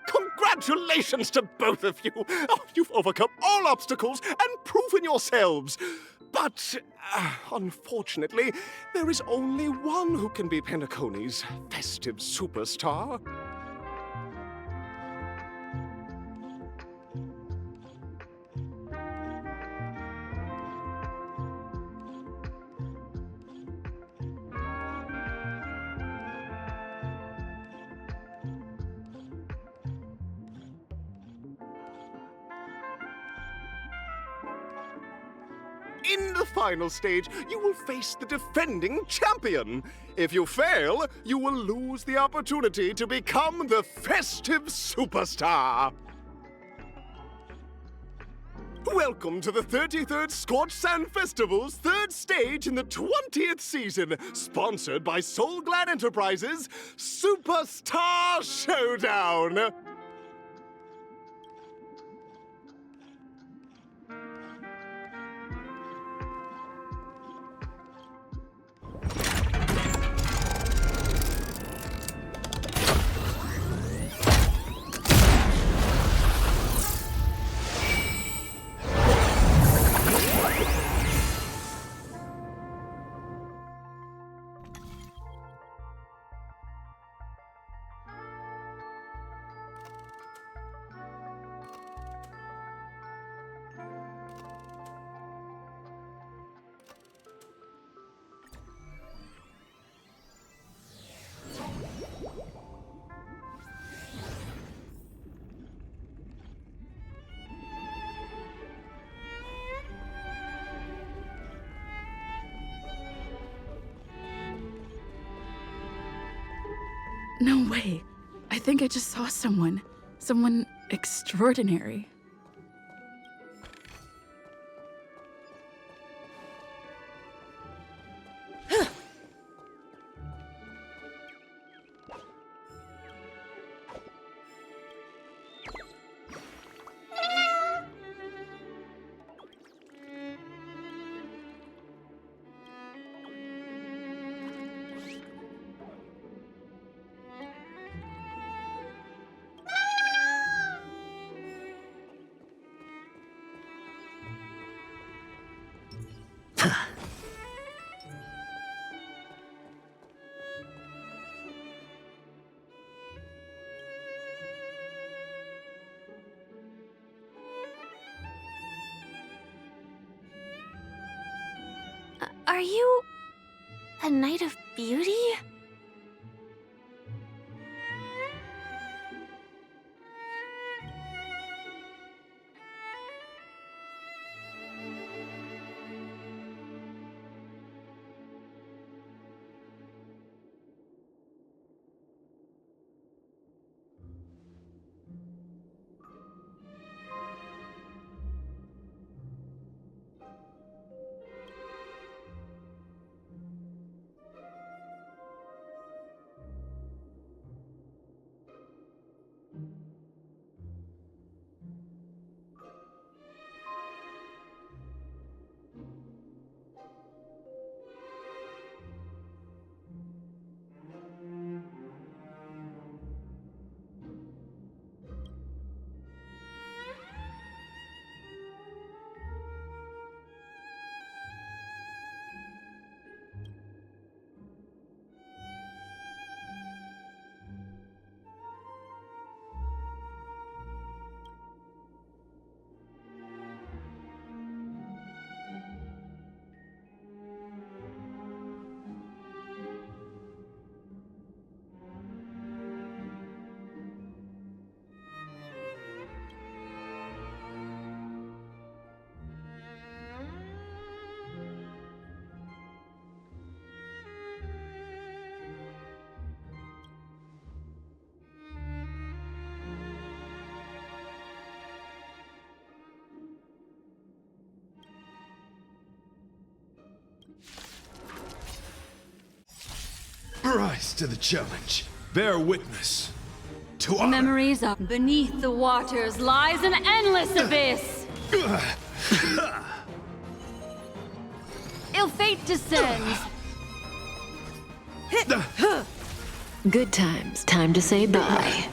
Congratulations to both of you! Oh, you've overcome all obstacles and proven yourselves! But, unfortunately, there is only one who can be Penacony's festive superstar. In the final stage, you will face the defending champion. If you fail, you will lose the opportunity to become the festive superstar. Welcome to the 33rd Scorched Sand Festival's third stage in the 20th season, sponsored by Soul Glad Enterprises, Superstar Showdown. No way. I think I just saw someone. Someone extraordinary. Are you a Knight of Beauty? Rise to the challenge. Bear witness. To honor. Memories are beneath the waters lies an endless abyss. Ill fate descends. Good times, time to say bye.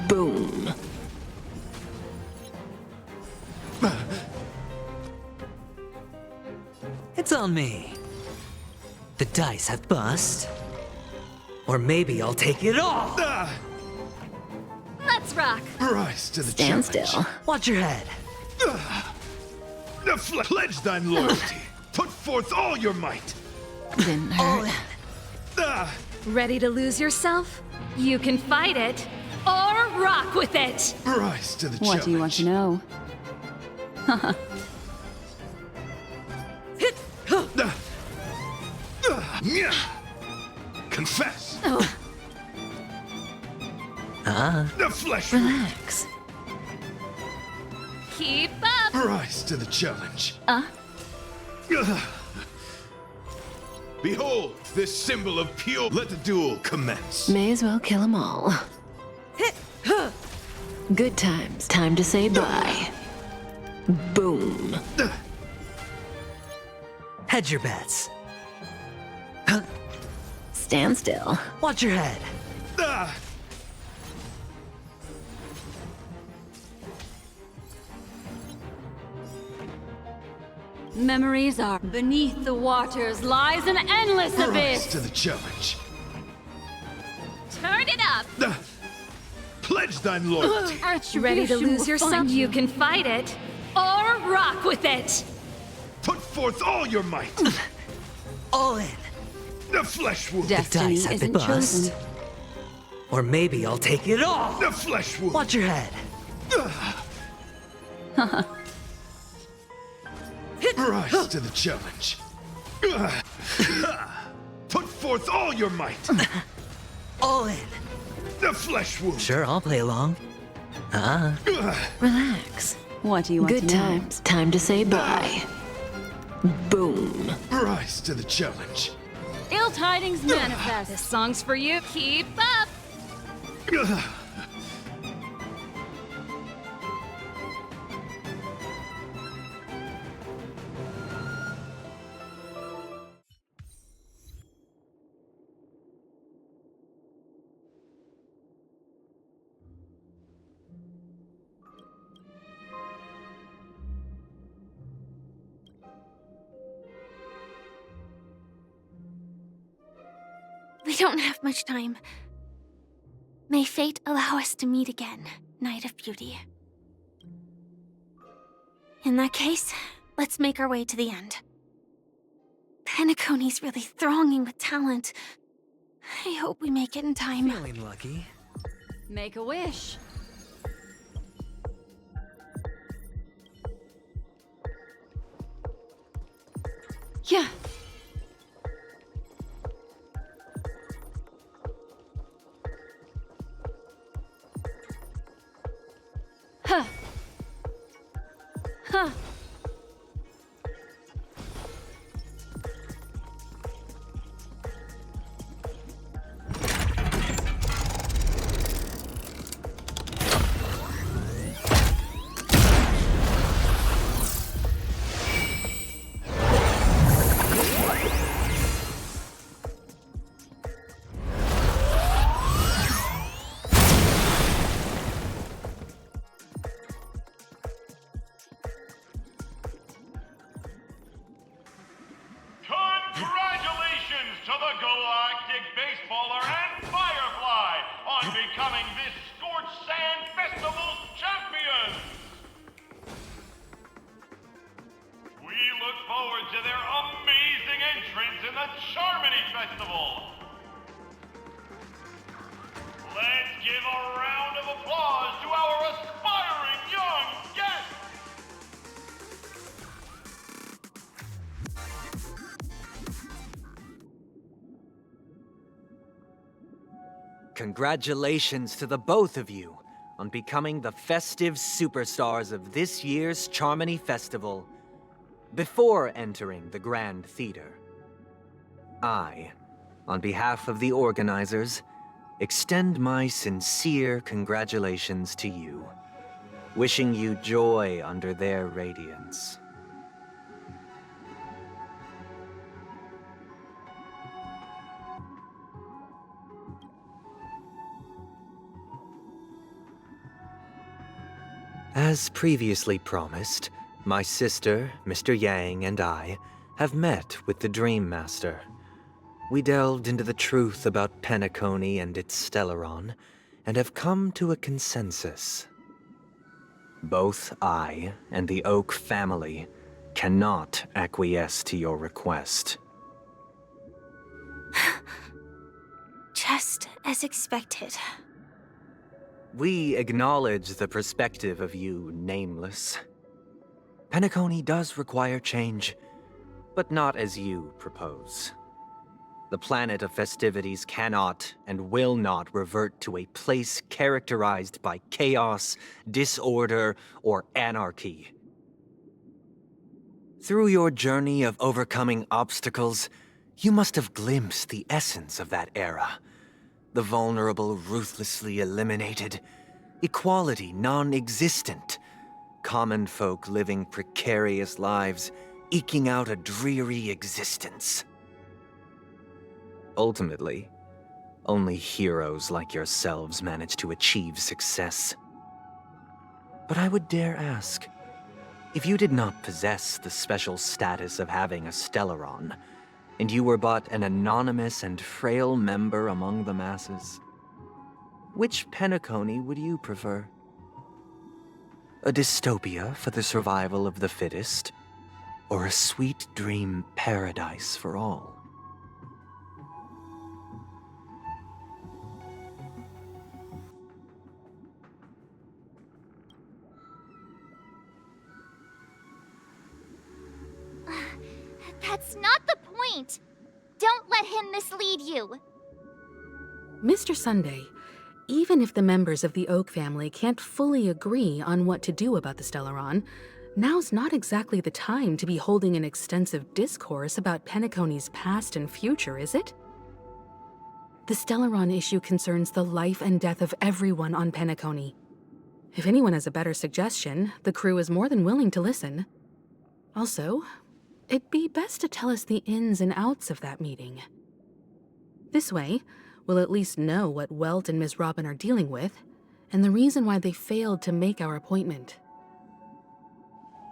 Boom. It's on me. The dice have bust. Or maybe I'll take it all. Let's rock. Rise to the Stand challenge. still. Watch your head. Pledge thine loyalty. Put forth all your might. Didn't All hurt. in. Ready to lose yourself? You can fight it or rock with it. Rise to the challenge. What do you want to know? Yeah. Confess. The flesh wound. Relax. Keep up. Rise to the challenge. Behold, this symbol of pure. Let the duel commence. May as well kill them all. Good times, time to say bye. Boom. Hedge your bets. Stand still. Watch your head. Memories are beneath the waters lies an endless Rise abyss. to the challenge. Turn it up. Pledge thine loyalty. Ready to lose yourself? You can fight it or rock with it. Put forth all your might. All in. The flesh wound. The dice have been bust. Or maybe I'll take it all. The flesh wound. Watch your head. Rise to the challenge. Put forth all your might. All in. The flesh wound. Sure, I'll play along. Relax. What do you want Good to know? times, time to say bye. Boom. Rise to the challenge. Ill tidings manifest. This song's for you. Keep up. We don't have much time. May fate allow us to meet again, Knight of Beauty. In that case, let's make our way to the end. Penacony's really thronging with talent. I hope we make it in time. Feeling lucky. Make a wish. Yeah. Huh. Huh. Congratulations to the Galactic Baseballer and Firefly on becoming this Scorched Sand Festival's champions! We look forward to their amazing entrance in the Charmony Festival! Let's give a round of applause to our aspiring young guests! Congratulations to the both of you on becoming the festive superstars of this year's Charmony Festival before entering the Grand Theater. I, on behalf of the organizers, extend my sincere congratulations to you, wishing you joy under their radiance. As previously promised, my sister, Mr. Yang, and I have met with the Dream Master. We delved into the truth about Penacony and its Stellaron, and have come to a consensus. Both I and the Oak family cannot acquiesce to your request. Just as expected. We acknowledge the perspective of you, Nameless. Penacony does require change, but not as you propose. The planet of festivities cannot and will not revert to a place characterized by chaos, disorder, or anarchy. Through your journey of overcoming obstacles, you must have glimpsed the essence of that era. The vulnerable ruthlessly eliminated, equality non-existent, common folk living precarious lives, eking out a dreary existence. Ultimately, only heroes like yourselves manage to achieve success. But I would dare ask, if you did not possess the special status of having a Stellaron, and you were but an anonymous and frail member among the masses, which Penacony would you prefer? A dystopia for the survival of the fittest, or a sweet dream paradise for all? That's not the point! Don't let him mislead you! Mr. Sunday, even if the members of the Oak family can't fully agree on what to do about the Stellaron, now's not exactly the time to be holding an extensive discourse about Penacony's past and future, is it? The Stellaron issue concerns the life and death of everyone on Penacony. If anyone has a better suggestion, the crew is more than willing to listen. Also, it'd be best to tell us the ins and outs of that meeting. This way, we'll at least know what Welt and Ms. Robin are dealing with, and the reason why they failed to make our appointment.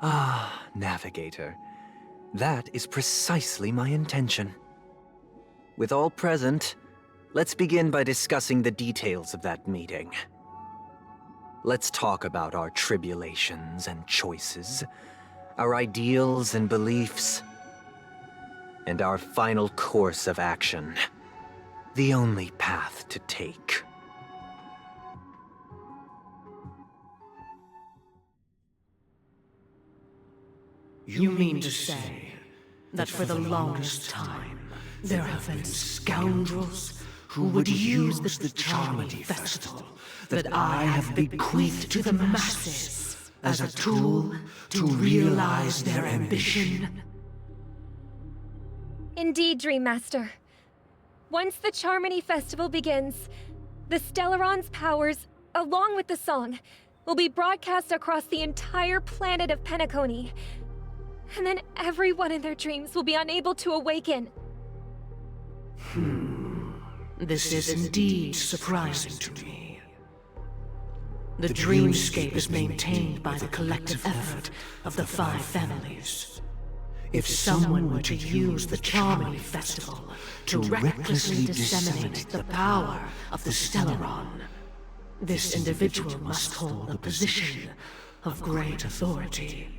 Ah, Navigator. That is precisely my intention. With all present, let's begin by discussing the details of that meeting. Let's talk about our tribulations and choices, our ideals and beliefs, and our final course of action. The only path to take. You mean to say that for the longest time, there have been scoundrels who would use the Charmony Festival that I have bequeathed to the masses as a tool to realize their ambition? Indeed, Dream Master. Once the Charmony Festival begins, the Stellaron's powers, along with the song, will be broadcast across the entire planet of Penacony. And then everyone in their dreams will be unable to awaken. This is indeed surprising to me. The dreamscape is maintained by the collective effort of the 5 families. If someone were to use the Charmony Festival to recklessly disseminate the power of the Stellaron, this individual must hold a position of great authority.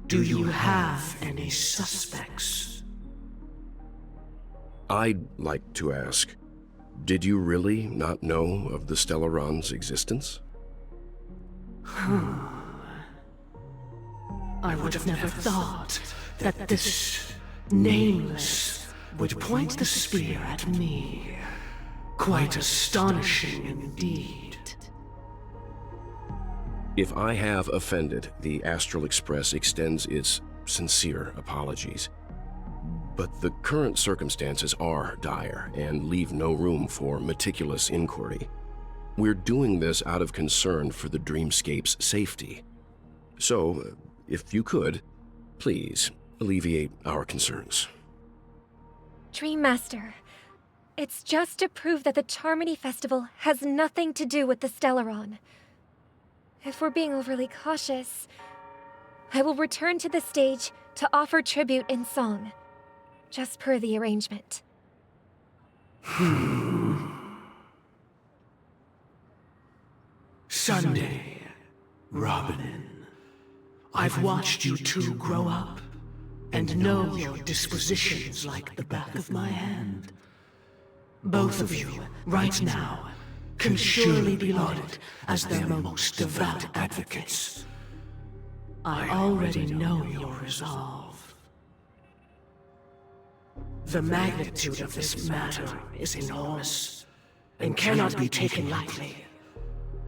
Do you have any suspects? I'd like to ask, did you really not know of the Stellaron's existence? I would have never thought that this Nameless would point the spear at me. Quite astonishing indeed. If I have offended, the Astral Express extends its sincere apologies. But the current circumstances are dire and leave no room for meticulous inquiry. We're doing this out of concern for the Dreamscape's safety. So, if you could, please alleviate our concerns. Dream Master, it's just to prove that the Charmony Festival has nothing to do with the Stellaron. if we're being overly cautious, I will return to the stage to offer tribute in song, just per the arrangement. Sunday, Robin. I've watched you two grow up, and know your dispositions like the back of my hand. Both of you, right now, can surely be lauded as their most devout advocates. I already know your resolve. The magnitude of this matter is enormous, and cannot be taken lightly.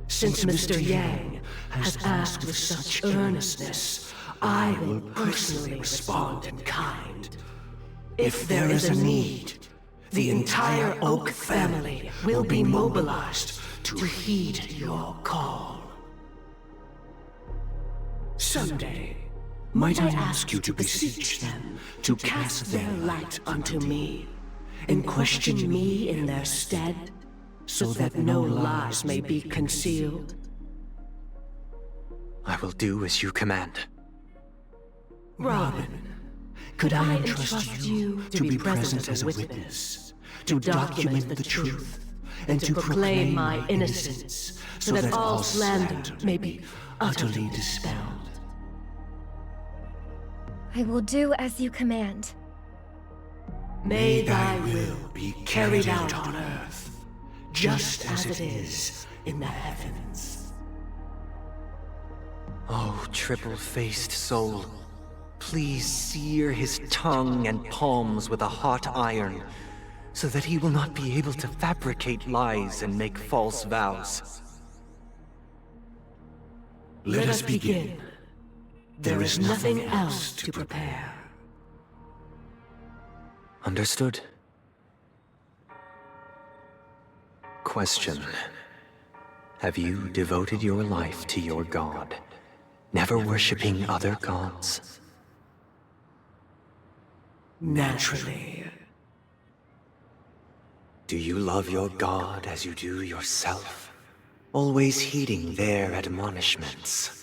Since Mr. Yang has asked with such earnestness, I will personally respond in kind. If there is a need, the entire Oak family will be mobilized to heed your call. Someday, might I ask you to beseech them to cast their light unto me, and question me in their stead, so that no lies may be concealed? I will do as you command. Robin, could I entrust you to be present as a witness, to document the truth, and to proclaim my innocence, so that all slander may be utterly dispelled? I will do as you command. May thy will be carried out on earth, just as it is in the heavens. Oh, triple-faced soul, please sear his tongue and palms with a hot iron, so that he will not be able to fabricate lies and make false vows. Let us begin. There is nothing else to prepare. Understood. Question. Have you devoted your life to your god, never worshipping other gods? Naturally. Do you love your god as you do yourself, always heeding their admonishments?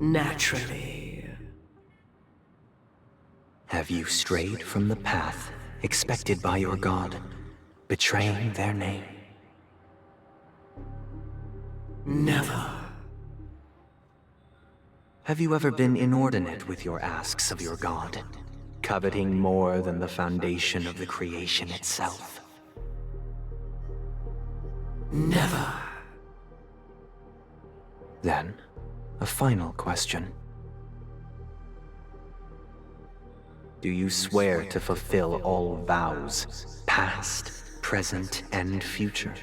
Naturally. Have you strayed from the path expected by your god, betraying their name? Never. Have you ever been inordinate with your asks of your god, coveting more than the foundation of the creation itself? Never. Then, a final question. Do you swear to fulfill all vows, past, present, and future?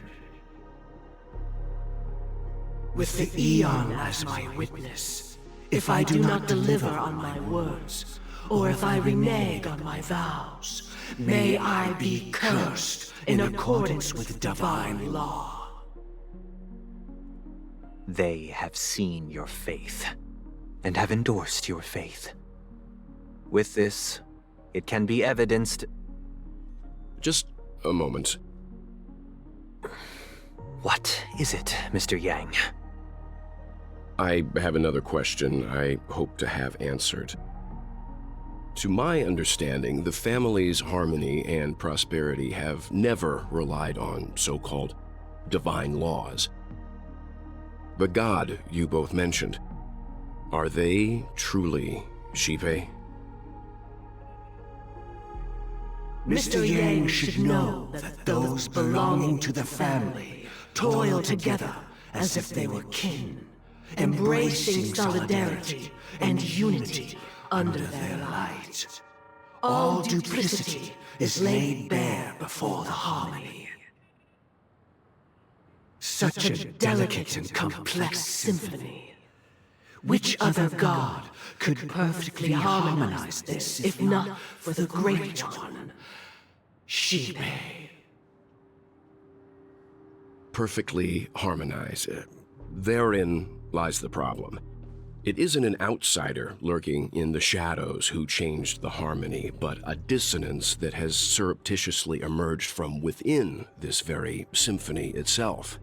With the Eon as my witness, if I do not deliver on my words, or if I renege on my vows, may I be cursed in accordance with divine law. They have seen your faith, and have endorsed your faith. With this, it can be evidenced... Just a moment. What is it, Mr. Yang? I have another question I hope to have answered. To my understanding, the family's harmony and prosperity have never relied on so-called divine laws. The god you both mentioned, are they truly Shipe? Mr. Yang should know that those belonging to the family toil together as if they were kin, embracing solidarity and unity under their light. All duplicity is laid bare before the harmony. Such a delicate and complex symphony. Which other god could perfectly harmonize this, if not for the Great One, Shipe? Perfectly harmonize. Therein lies the problem. It isn't an outsider lurking in the shadows who changed the harmony, but a dissonance that has surreptitiously emerged from within this very symphony itself.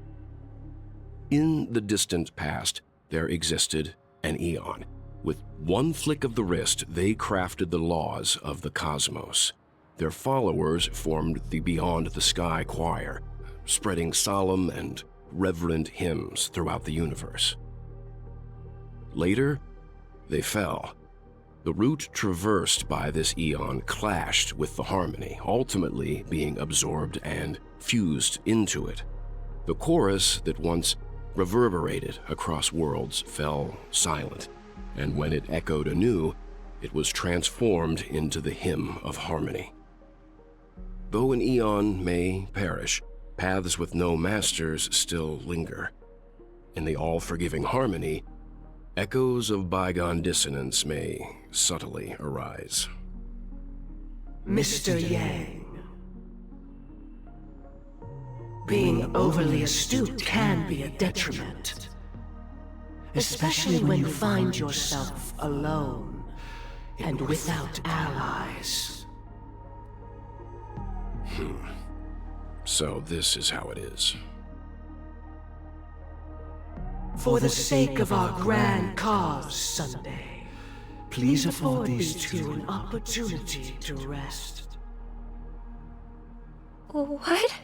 In the distant past, there existed an eon. With one flick of the wrist, they crafted the laws of the cosmos. Their followers formed the Beyond the Sky Choir, spreading solemn and reverent hymns throughout the universe. Later, they fell. The route traversed by this eon clashed with the harmony, ultimately being absorbed and fused into it. The chorus that once reverberated across worlds fell silent, and when it echoed anew, it was transformed into the hymn of harmony. Though an eon may perish, paths with no masters still linger. In the all-forgiving harmony, echoes of bygone dissonance may subtly arise. Mr. Yang. Being overly astute can be a detriment, especially when you find yourself alone and without allies. So this is how it is. For the sake of our grand cause, Sunday, please afford these two an opportunity to rest. What?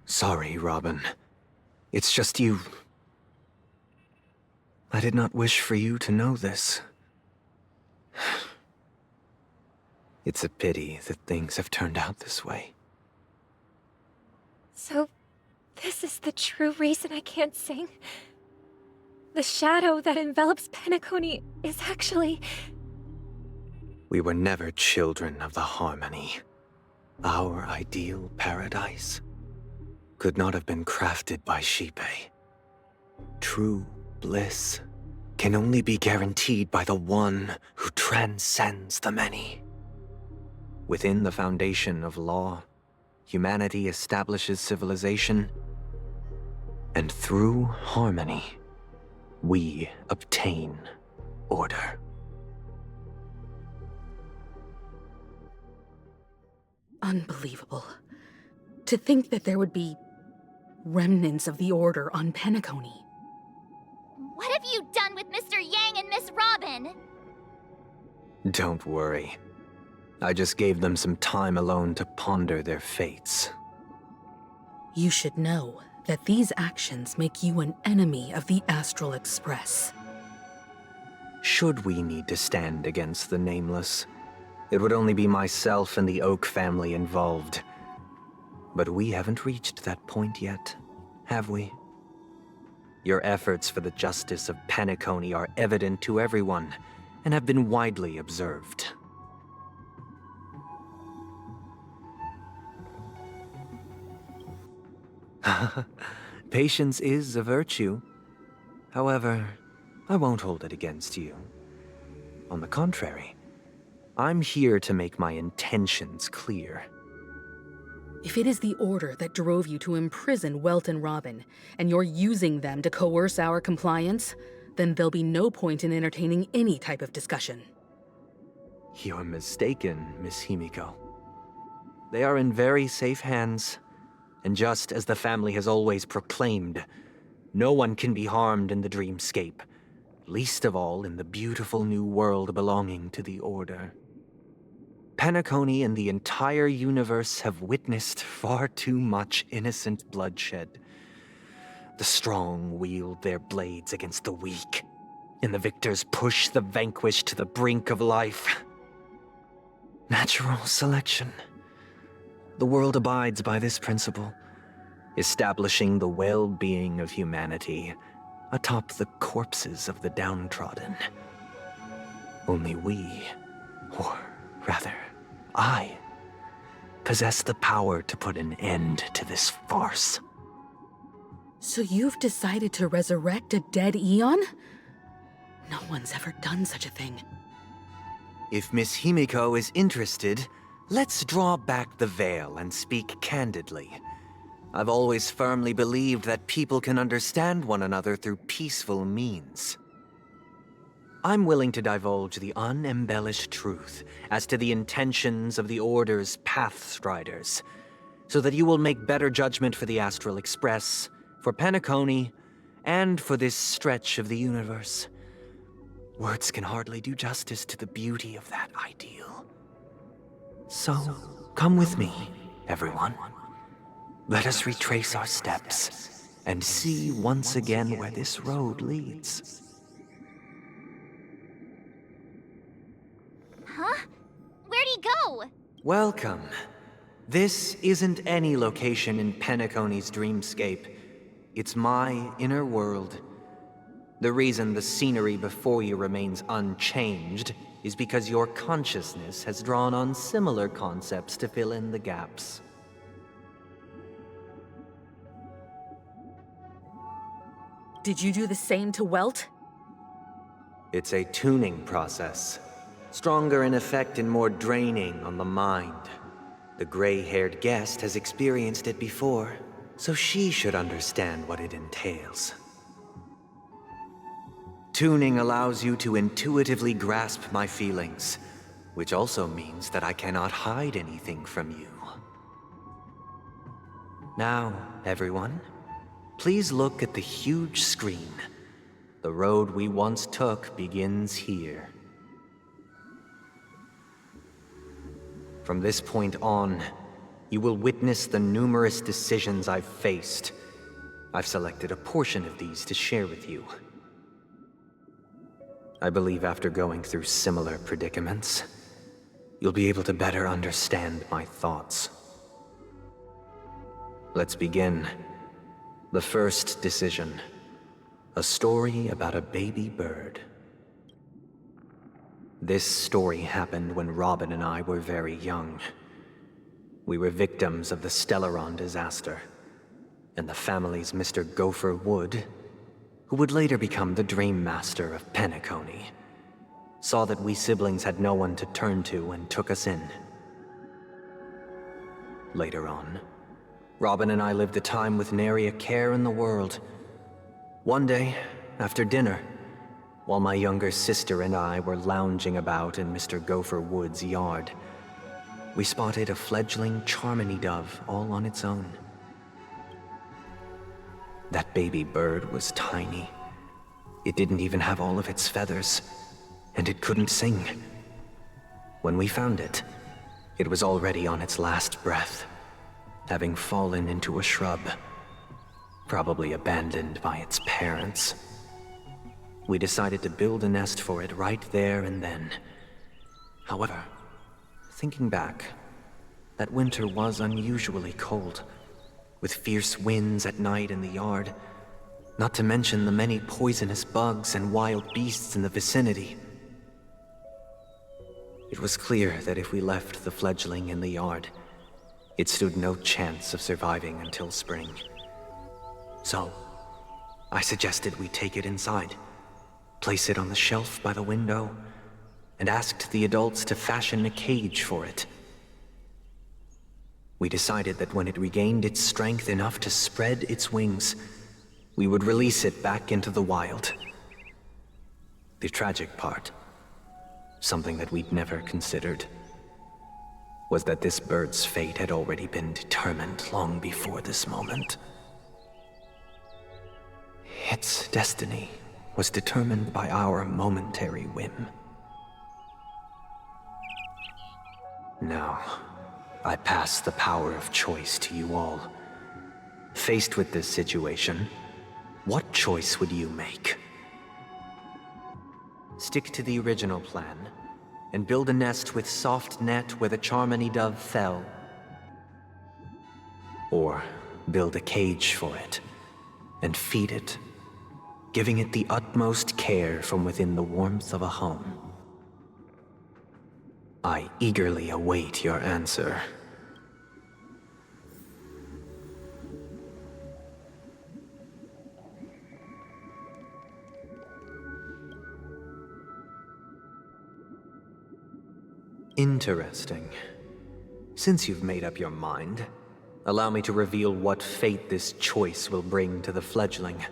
Sorry, Robin. It's just you. I did not wish for you to know this. It's a pity that things have turned out this way. So, this is the true reason I can't sing? The shadow that envelops Penacony is actually... We were never children of the harmony. Our ideal paradise could not have been crafted by Xipe. True bliss can only be guaranteed by the one who transcends the many. Within the foundation of law, humanity establishes civilization, and through harmony, we obtain order. Unbelievable. To think that there would be remnants of the Order on Penacony. What have you done with Mr. Yang and Miss Robin? Don't worry. I just gave them some time alone to ponder their fates. You should know that these actions make you an enemy of the Astral Express. Should we need to stand against the Nameless, it would only be myself and the Oak family involved. But we haven't reached that point yet, have we? Your efforts for the justice of Penacony are evident to everyone, and have been widely observed. Patience is a virtue. However, I won't hold it against you. On the contrary, I'm here to make my intentions clear. If it is the Order that drove you to imprison Welt and Robin, and you're using them to coerce our compliance, then there'll be no point in entertaining any type of discussion. You're mistaken, Miss Himiko. They are in very safe hands, and just as the family has always proclaimed, no one can be harmed in the dreamscape, least of all in the beautiful new world belonging to the Order. Penacony and the entire universe have witnessed far too much innocent bloodshed. The strong wield their blades against the weak, and the victors push the vanquished to the brink of life. Natural selection. The world abides by this principle, establishing the well-being of humanity atop the corpses of the downtrodden. Only we, or rather, I, possess the power to put an end to this farce. So you've decided to resurrect a dead Eon? No one's ever done such a thing. If Miss Himiko is interested, let's draw back the veil and speak candidly. I've always firmly believed that people can understand one another through peaceful means. I'm willing to divulge the unembellished truth as to the intentions of the Order's Pathstriders, so that you will make better judgment for the Astral Express, for Penacony, and for this stretch of the universe. Words can hardly do justice to the beauty of that ideal. So, come with me, everyone. Let us retrace our steps and see once again where this road leads. Huh? Where'd he go? Welcome. This isn't any location in Penacony's dreamscape. It's my inner world. The reason the scenery before you remains unchanged is because your consciousness has drawn on similar concepts to fill in the gaps. Did you do the same to Welt? It's a tuning process. Stronger in effect and more draining on the mind. The gray-haired guest has experienced it before, so she should understand what it entails. Tuning allows you to intuitively grasp my feelings, which also means that I cannot hide anything from you. Now, everyone, please look at the huge screen. The road we once took begins here. From this point on, you will witness the numerous decisions I've faced. I've selected a portion of these to share with you. I believe after going through similar predicaments, you'll be able to better understand my thoughts. Let's begin. The first decision. A story about a baby bird. This story happened when Robin and I were very young. We were victims of the Stellaron disaster, and the family's Mr. Gopher Wood, who would later become the Dream Master of Penacony, saw that we siblings had no one to turn to and took us in. Later on, Robin and I lived a time with nary a care in the world. One day, after dinner, while my younger sister and I were lounging about in Mr. Gopher Wood's yard, we spotted a fledgling Charmony dove all on its own. That baby bird was tiny. It didn't even have all of its feathers, and it couldn't sing. When we found it, it was already on its last breath, having fallen into a shrub, probably abandoned by its parents. We decided to build a nest for it right there and then. However, thinking back, that winter was unusually cold, with fierce winds at night in the yard, not to mention the many poisonous bugs and wild beasts in the vicinity. It was clear that if we left the fledgling in the yard, it stood no chance of surviving until spring. So, I suggested we take it inside, place it on the shelf by the window, and asked the adults to fashion a cage for it. We decided that when it regained its strength enough to spread its wings, we would release it back into the wild. The tragic part, something that we'd never considered, was that this bird's fate had already been determined long before this moment. Its destiny was determined by our momentary whim. Now, I pass the power of choice to you all. Faced with this situation, what choice would you make? Stick to the original plan, and build a nest with soft net where the Charmony dove fell. Or build a cage for it, and feed it, giving it the utmost care from within the warmth of a home. I eagerly await your answer. Interesting. Since you've made up your mind, allow me to reveal what fate this choice will bring to the fledgling.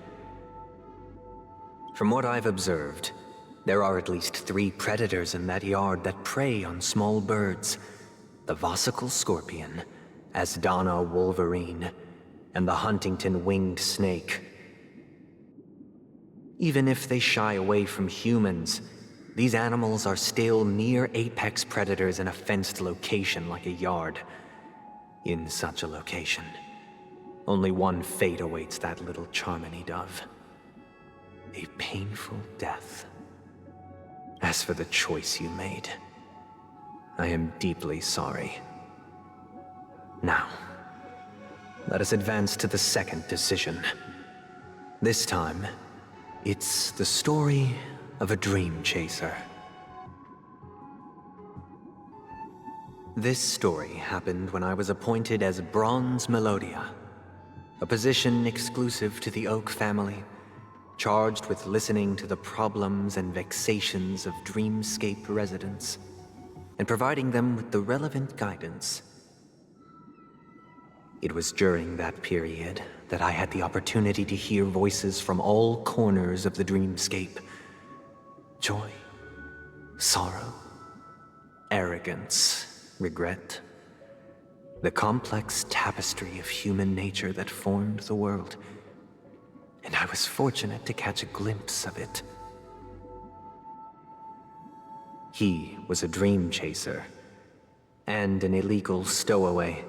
From what I've observed, There are at least 3 predators in that yard that prey on small birds. The Vossicle scorpion, Asdana wolverine, and the Huntington winged snake. Even if they shy away from humans, these animals are still near apex predators in a fenced location like a yard. In such a location, only one fate awaits that little Charmony dove. A painful death. As for the choice you made, I am deeply sorry. Now, let us advance to the second decision. This time, it's the story of a dream chaser. This story happened when I was appointed as Bronze Melodia, a position exclusive to the Oak family, charged with listening to the problems and vexations of Dreamscape residents, and providing them with the relevant guidance. It was during that period that I had the opportunity to hear voices from all corners of the Dreamscape. Joy, sorrow, arrogance, regret. The complex tapestry of human nature that formed the world. And I was fortunate to catch a glimpse of it. He was a dream chaser, and an illegal stowaway.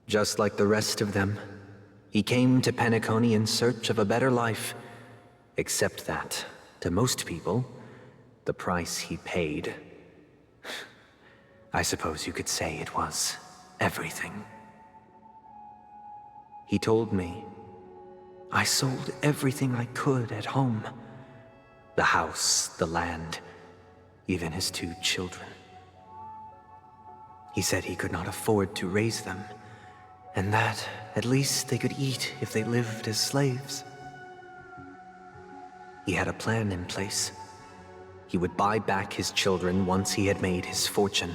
Just like the rest of them, he came to Penacony in search of a better life, except that, to most people, the price he paid, I suppose you could say it was everything. He told me, I sold everything I could at home. The house, the land, even his 2 children. He said he could not afford to raise them, and that at least they could eat if they lived as slaves. He had a plan in place. He would buy back his children once he had made his fortune,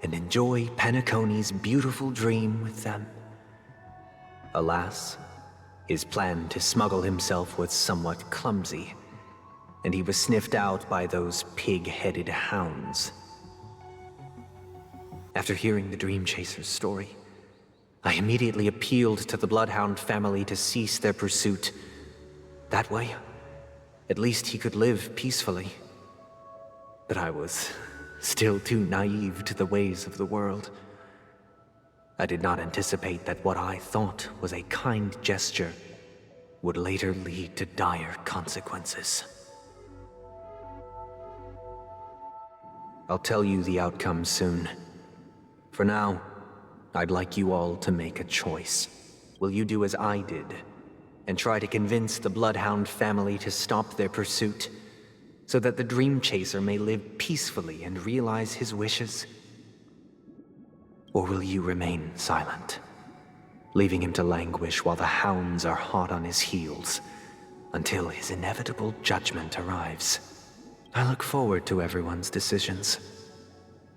and enjoy Penacony's beautiful dream with them. Alas, his plan to smuggle himself was somewhat clumsy, and he was sniffed out by those pig-headed hounds. After hearing the Dream Chaser's story, I immediately appealed to the Bloodhound family to cease their pursuit. That way, at least he could live peacefully. But I was still too naive to the ways of the world. I did not anticipate that what I thought was a kind gesture would later lead to dire consequences. I'll tell you the outcome soon. For now, I'd like you all to make a choice. Will you do as I did, and try to convince the Bloodhound family to stop their pursuit, so that the Dream Chaser may live peacefully and realize his wishes? Or will you remain silent, leaving him to languish while the hounds are hot on his heels, until his inevitable judgment arrives? I look forward to everyone's decisions.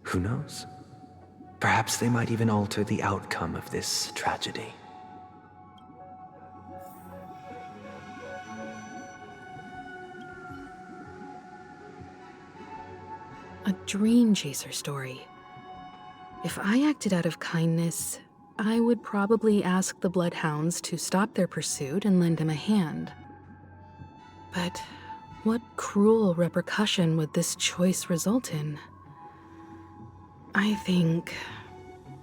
Who knows? Perhaps they might even alter the outcome of this tragedy. A dream chaser story. If I acted out of kindness, I would probably ask the Bloodhounds to stop their pursuit and lend him a hand. But what cruel repercussion would this choice result in? I think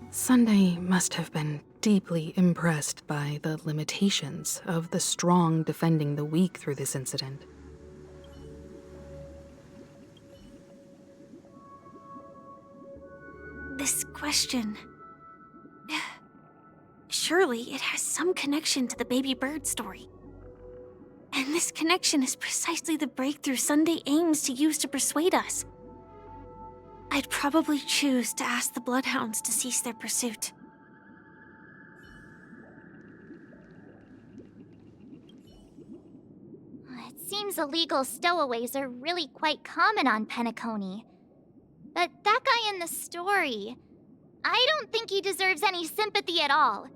Sunday must have been deeply impressed by the limitations of the strong defending the weak through this incident. This question... Surely it has some connection to the baby bird story. And this connection is precisely the breakthrough Sunday aims to use to persuade us. I'd probably choose to ask the Bloodhounds to cease their pursuit. It seems illegal stowaways are really quite common on Penacony. But that guy in the story, I don't think he deserves any sympathy at all.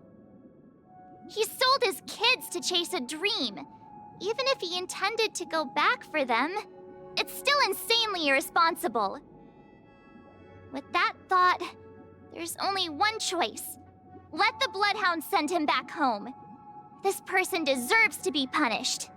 He sold his kids to chase a dream, even if he intended to go back for them. it's still insanely irresponsible. With that thought, there's only one choice. Let the Bloodhound send him back home. This person deserves to be punished.